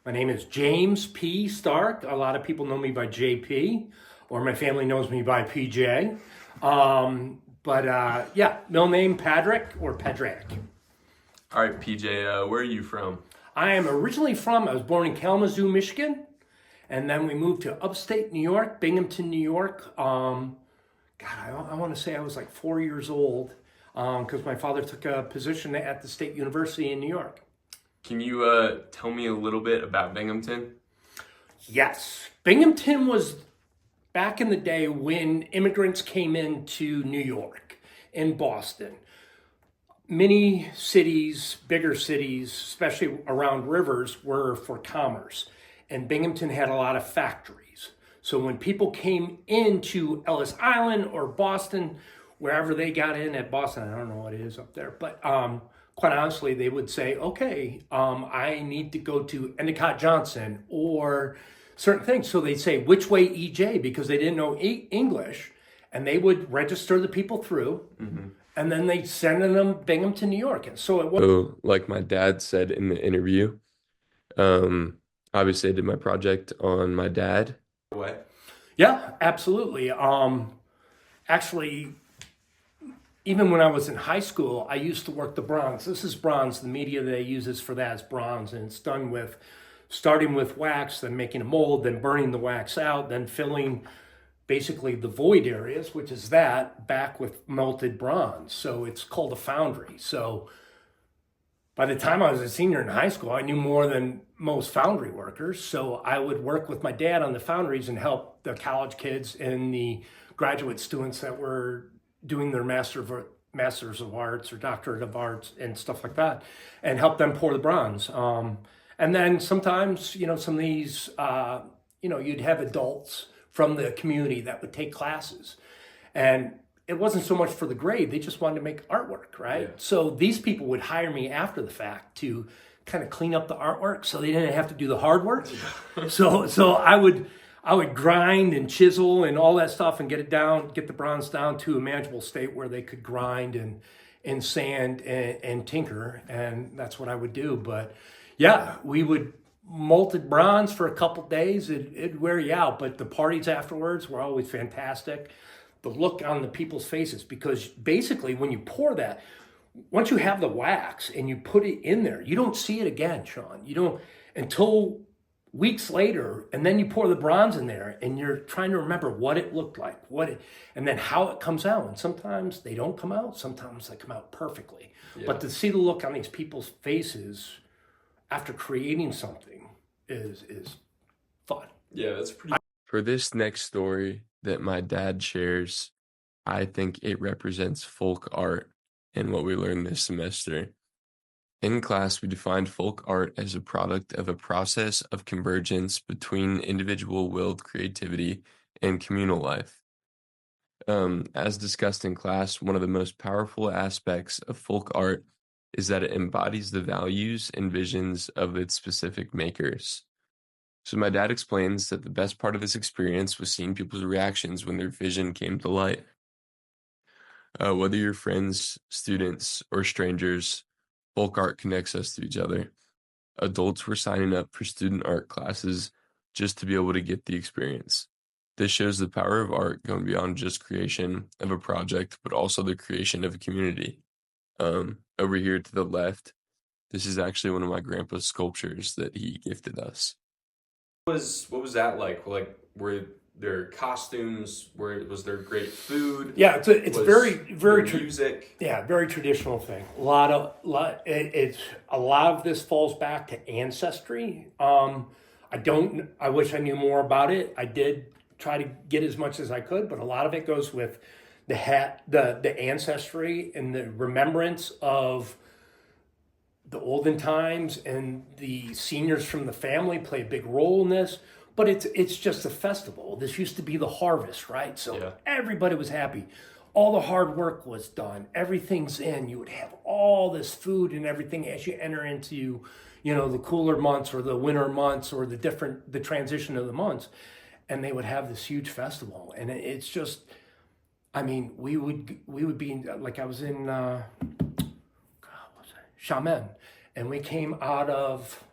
My name is James P. Stark. A lot of people know me by JP, or my family knows me by PJ. Yeah, middle name Patrick or Padrack. All right, PJ, where are you from? I was born in Kalamazoo, Michigan, and then we moved to upstate New York, Binghamton, New York. I want to say I was like 4 years old because my father took a position at the State University in New York. Can you tell me a little bit about Binghamton? Yes, Binghamton was back in the day when immigrants came into New York and Boston. Many cities, bigger cities, especially around rivers, were for commerce. And Binghamton had a lot of factories. So when people came into Ellis Island or Boston, wherever they got in at Boston, I don't know what it is up there, but quite honestly, they would say, okay, I need to go to Endicott Johnson or certain things. So they'd say, which way EJ? Because they didn't know English, and they would register the people through, and then they'd send them Binghamton, New York. And so it was. So, like my dad said in the interview, um, obviously I did my project on my dad. What? Yeah, absolutely. Actually, even when I was in high school, I used to work the bronze. This is bronze. The media they uses for that is bronze, and it's done with starting with wax, then making a mold, then burning the wax out, then filling basically the void areas, which is that, back with melted bronze. So it's called a foundry. So by the time I was a senior in high school, I knew more than most foundry workers. So I would work with my dad on the foundries and help the college kids and the graduate students that were doing their Masters of Arts or Doctorate of Arts and stuff like that, and help them pour the bronze. And then sometimes, some of these, you'd have adults from the community that would take classes. And it wasn't so much for the grade, they just wanted to make artwork, right? Yeah. So these people would hire me after the fact to kind of clean up the artwork so they didn't have to do the hard work. So I would grind and chisel and all that stuff and get the bronze down to a manageable state where they could grind and sand and tinker. And that's what I would do. But yeah, we would molted bronze for a couple days. It'd wear you out, but the parties afterwards were always fantastic. The look on the people's faces, because basically when you pour that, once you have the wax and you put it in there, you don't see it again, Sean. You don't until weeks later, and then you pour the bronze in there and you're trying to remember what it looked like, and then how it comes out. And sometimes they don't come out, sometimes they come out perfectly. Yeah. But to see the look on these people's faces after creating something is fun. Yeah, that's pretty. For this next story that my dad shares, I think it represents folk art and what we learned this semester. In class, we defined folk art as a product of a process of convergence between individual willed creativity and communal life. As discussed in class, one of the most powerful aspects of folk art is that it embodies the values and visions of its specific makers. So my dad explains that the best part of this experience was seeing people's reactions when their vision came to light. Whether you're friends, students, or strangers, folk art connects us to each other. Adults were signing up for student art classes just to be able to get the experience. This shows the power of art going beyond just creation of a project, but also the creation of a community. Over here to the left, this is actually one of my grandpa's sculptures that he gifted us. What was that like? Like, were there costumes? Was there great food? Yeah, it's very music. Yeah, very traditional thing. It's a lot of this falls back to ancestry. I wish I knew more about it. I did try to get as much as I could, but a lot of it goes with the ancestry and the remembrance of the olden times, and the seniors from the family play a big role in this. But it's just a festival. This used to be the harvest, right? So Yeah. Everybody was happy. All the hard work was done. Everything's in. You would have all this food and everything as you enter into, the cooler months or the winter months or the transition of the months, and they would have this huge festival. And it's just, we would be like, I was in Chamen, and we came out of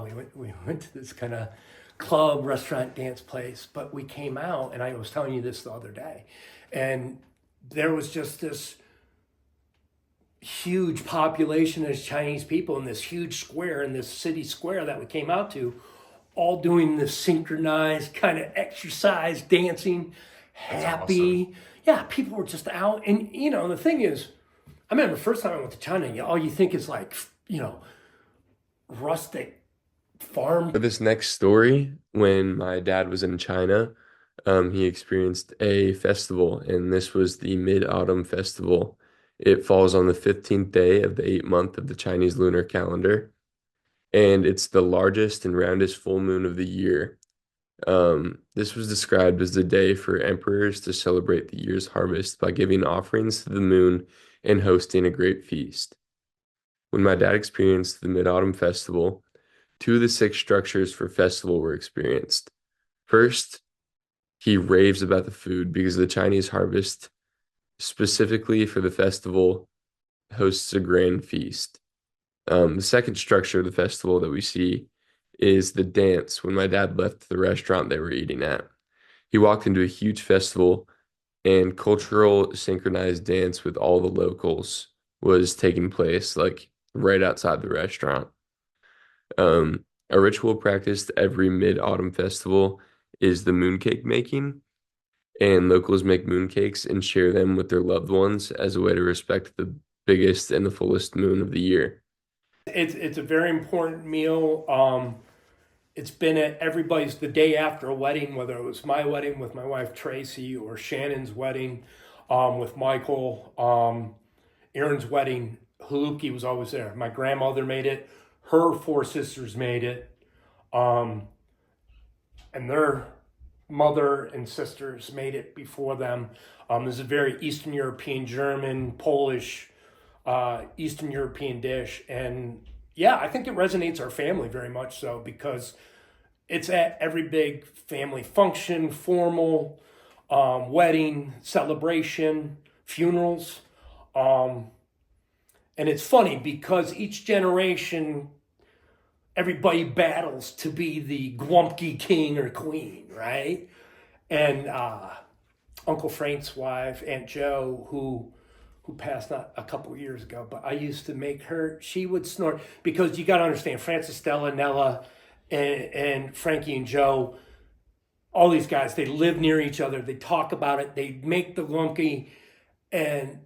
we went to this kind of club, restaurant, dance place, but we came out, and I was telling you this the other day, and there was just this huge population of Chinese people in this huge square, in this city square that we came out to, all doing this synchronized kind of exercise, dancing, happy. Awesome. Yeah, people were just out. And, the thing is, I remember the first time I went to China, all you think is like, rustic farm. For this next story, when my dad was in China, he experienced a festival, and this was the Mid-Autumn Festival. It falls on the 15th day of the 8th month of the Chinese lunar calendar, and it's the largest and roundest full moon of the year. This was described as the day for emperors to celebrate the year's harvest by giving offerings to the moon and hosting a great feast. When my dad experienced the Mid-Autumn Festival, 2 of the 6 structures for festival were experienced. First, he raves about the food because the Chinese harvest, specifically for the festival, hosts a grand feast. The second structure of the festival that we see is the dance when my dad left the restaurant they were eating at. He walked into a huge festival, and cultural synchronized dance with all the locals was taking place, like right outside the restaurant. A ritual practiced every Mid-Autumn Festival is the mooncake making, and locals make mooncakes and share them with their loved ones as a way to respect the biggest and the fullest moon of the year. It's a very important meal. It's been at everybody's the day after a wedding, whether it was my wedding with my wife Tracy or Shannon's wedding with Michael, Aaron's wedding. Haluki was always there. My grandmother made it. Her 4 sisters made it. And their mother and sisters made it before them. This is a very Eastern European, German, Polish, Eastern European dish. And yeah, I think it resonates our family very much so, because it's at every big family function, formal, wedding, celebration, funerals. And it's funny because each generation, everybody battles to be the Glumpki king or queen, right? And Uncle Frank's wife, Aunt Jo, who passed not a couple years ago, but I used to make her, she would snort, because you got to understand, Francis, Stella, Nella, and Frankie and Joe, all these guys, they live near each other. They talk about it. They make the Glumpki, and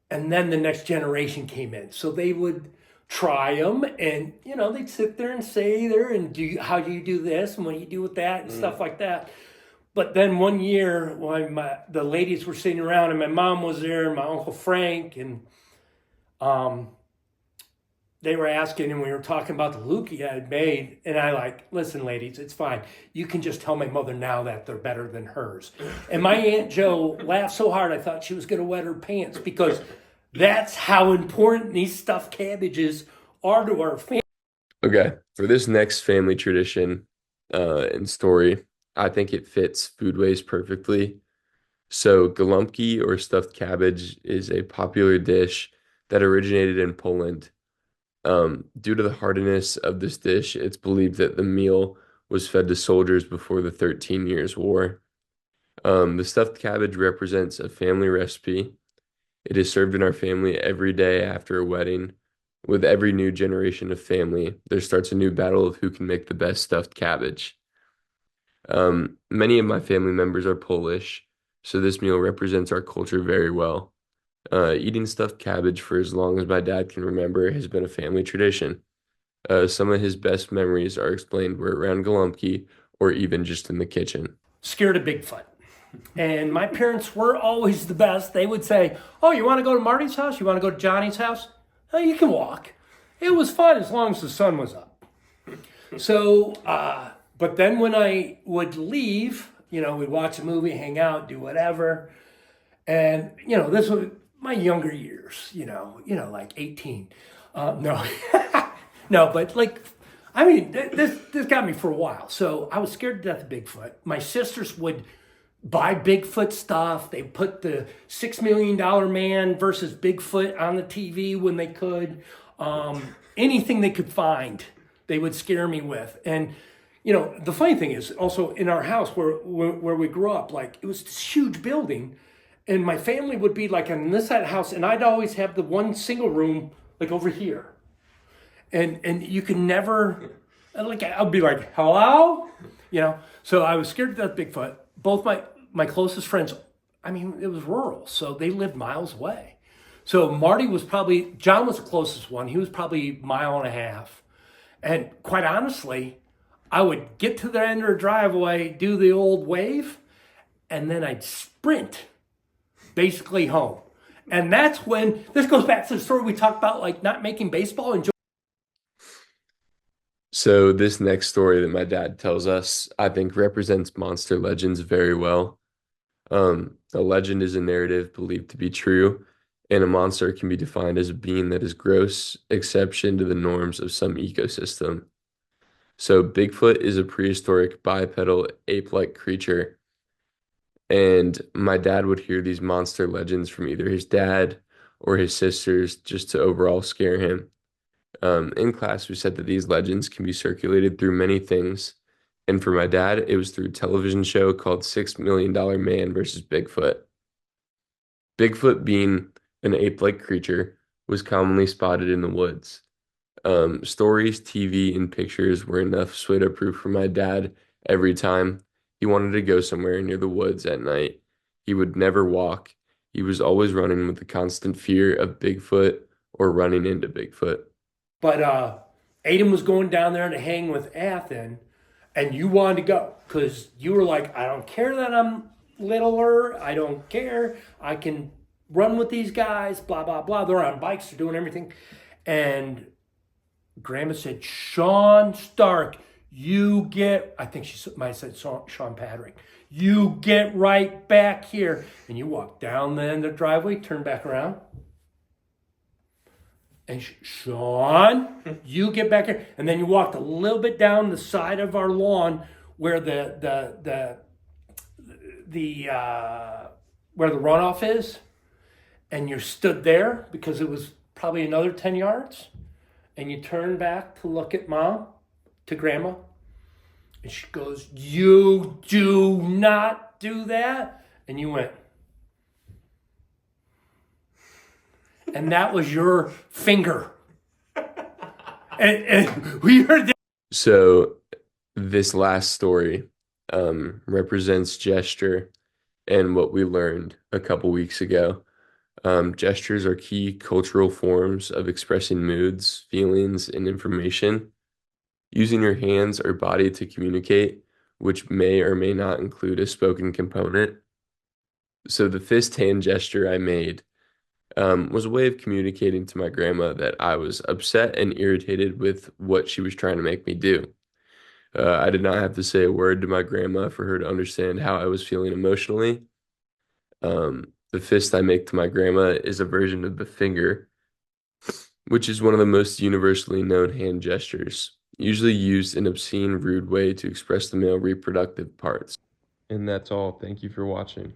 then the next generation came in. So they would try them, and they'd sit there and say there and how do you do this and what do you do with that and stuff like that. But then one year when the ladies were sitting around and my mom was there and my Uncle Frank, and they were asking, and we were talking about the Luki I had made, and I listen, ladies, it's fine. You can just tell my mother now that they're better than hers. And my Aunt Jo laughed so hard I thought she was going to wet her pants, because that's how important these stuffed cabbages are to our family. Okay, for this next family tradition and story, I think it fits foodways perfectly. So, galumpki or stuffed cabbage is a popular dish that originated in Poland. Due to the hardiness of this dish, it's believed that the meal was fed to soldiers before the 13 Years' War. The stuffed cabbage represents a family recipe. It is served in our family every day after a wedding. With every new generation of family, there starts a new battle of who can make the best stuffed cabbage. Many of my family members are Polish, so this meal represents our culture very well. Eating stuffed cabbage for as long as my dad can remember has been a family tradition. Some of his best memories are explained were around Galumpki or even just in the kitchen. Scared of Bigfoot. And my parents were always the best. They would say, oh, you want to go to Marty's house? You want to go to Johnny's house? Oh, you can walk. It was fun as long as the sun was up. So, but then when I would leave, we'd watch a movie, hang out, do whatever. And, this was my younger years, like 18. No, no, but this got me for a while. So I was scared to death of Bigfoot. My sisters would buy Bigfoot stuff. They put the $6 Million Man versus Bigfoot on the TV when they could. Anything they could find they would scare me with. And the funny thing is also in our house where we grew up, like it was this huge building, and my family would be like on this side of the house, and I'd always have the one single room like over here, and you can never like I'd be like hello, So I was scared to death of Bigfoot. Both my closest friends, I mean, it was rural, so they lived miles away. So John was the closest one. He was probably a mile and a half. And quite honestly, I would get to the end of the driveway, do the old wave, and then I'd sprint basically home. And that's when, this goes back to the story we talked about, like not making baseball and So this next story that my dad tells us, I think represents monster legends very well. A legend is a narrative believed to be true, and a monster can be defined as a being that is gross exception to the norms of some ecosystem. So Bigfoot is a prehistoric bipedal ape-like creature, and my dad would hear these monster legends from either his dad or his sisters just to overall scare him. In class, we said that these legends can be circulated through many things. And for my dad, it was through a television show called $6 Million Man versus Bigfoot. Bigfoot, being an ape-like creature, was commonly spotted in the woods. Stories, TV, and pictures were enough sway proof for my dad every time he wanted to go somewhere near the woods at night. He would never walk. He was always running with the constant fear of Bigfoot or running into Bigfoot. But Aiden was going down there to hang with Athen, and you wanted to go because you were like, I don't care that I'm littler. I don't care. I can run with these guys, blah, blah, blah. They're on bikes. They're doing everything. And Grandma said, Sean Stark, I think she might have said Sean Patrick, you get right back here. And you walk down the end of the driveway, turn back around. And Sean, you get back here. And then you walked a little bit down the side of our lawn where the runoff is. And you stood there because it was probably another 10 yards. And you turn back to look at Mom, to Grandma. And she goes, you do not do that. And you went. And that was your finger. And we heard that. So this last story represents gesture and what we learned a couple weeks ago. Gestures are key cultural forms of expressing moods, feelings, and information. Using your hands or body to communicate, which may or may not include a spoken component. So the fist hand gesture I made was a way of communicating to my grandma that I was upset and irritated with what she was trying to make me do. I did not have to say a word to my grandma for her to understand how I was feeling emotionally. The fist I make to my grandma is a version of the finger, which is one of the most universally known hand gestures, usually used in an obscene, rude way to express the male reproductive parts. And that's all. Thank you for watching.